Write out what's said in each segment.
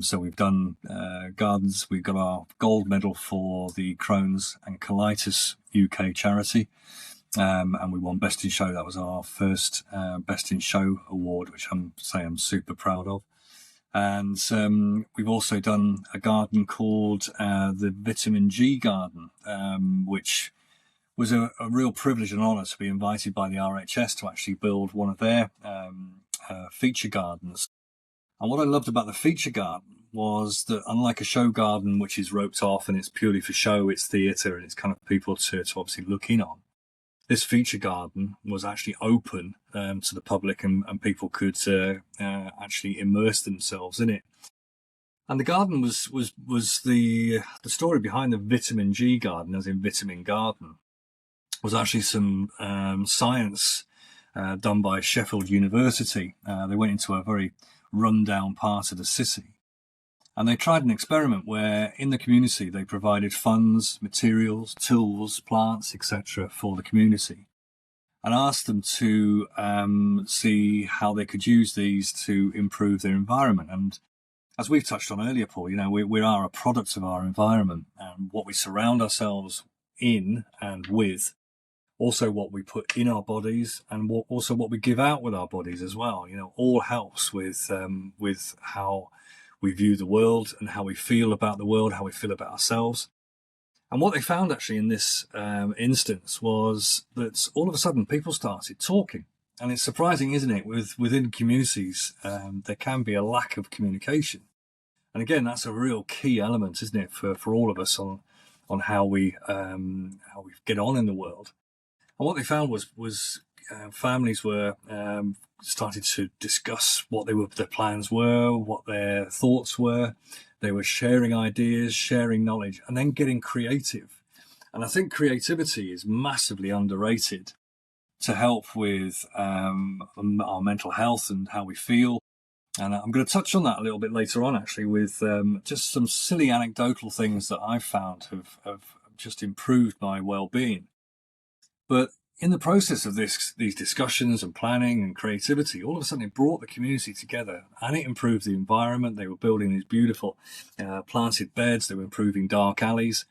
So we've done gardens. We've got our gold medal for the Crohn's and Colitis UK charity. And we won Best in Show. That was our first Best in Show award, which I'm super proud of. And we've also done a garden called the Vitamin G Garden, which was a real privilege and honour to be invited by the RHS to actually build one of their feature gardens. And what I loved about the feature garden was that, unlike a show garden, which is roped off and it's purely for show, it's theatre and it's kind of people to obviously look in on, this feature garden was actually open to the public, and people could actually immerse themselves in it. And the garden was the story behind the Vitamin G Garden, as in vitamin garden, was actually some science done by Sheffield University. They went into a very rundown part of the city, and they tried an experiment where in the community they provided funds, materials, tools, plants, etc. for the community, and asked them to see how they could use these to improve their environment. And as we've touched on earlier, Paul, we are a product of our environment and what we surround ourselves in and with, also what we put in our bodies, and also what we give out with our bodies as well. All helps with how we view the world and how we feel about the world, how we feel about ourselves. And what they found actually in this instance was that all of a sudden people started talking. And it's surprising, isn't it? Within communities, there can be a lack of communication. And again, that's a real key element, isn't it, for all of us on how we get on in the world. And what they found was families were started to discuss what their plans were, what their thoughts were. They were sharing ideas, sharing knowledge, and then getting creative. And I think creativity is massively underrated to help with our mental health and how we feel. And I'm going to touch on that a little bit later on, actually, with just some silly anecdotal things that I've found have just improved my well-being. But in the process of these discussions and planning and creativity, all of a sudden it brought the community together, and it improved the environment. They were building these beautiful planted beds. They were improving dark alleys.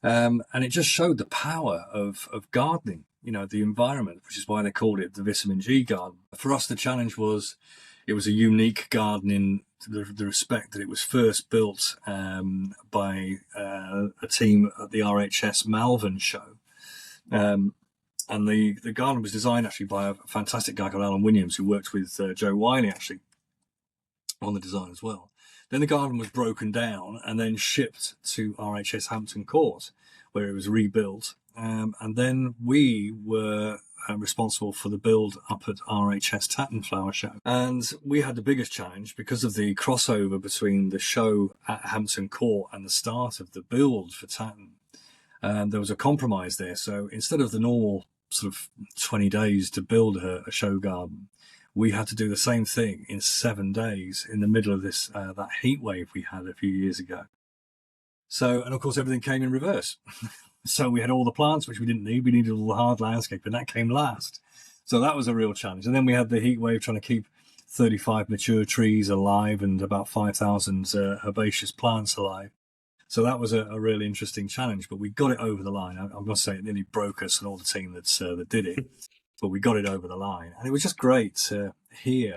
And it just showed the power of gardening, the environment, which is why they called it the Vitamin G Garden. For us, the challenge was, it was a unique garden in the respect that it was first built by a team at the RHS Malvern show. And the garden was designed actually by a fantastic guy called Alan Williams, who worked with Joe Wiley actually on the design as well. Then the garden was broken down and then shipped to RHS Hampton Court, where it was rebuilt. And then we were responsible for the build up at RHS Tatton Flower Show. And we had the biggest challenge because of the crossover between the show at Hampton Court and the start of the build for Tatton. There was a compromise there. So instead of the normal sort of 20 days to build a show garden, we had to do the same thing in 7 days in the middle of this that heat wave we had a few years ago. So, and of course everything came in reverse. So we had all the plants, which we didn't need. We needed all the hard landscape, and that came last. So that was a real challenge. And then we had the heat wave trying to keep 35 mature trees alive and about 5,000 herbaceous plants alive. So that was a really interesting challenge, but we got it over the line. I must say, it nearly broke us and all the team that did it, but we got it over the line. And it was just great to hear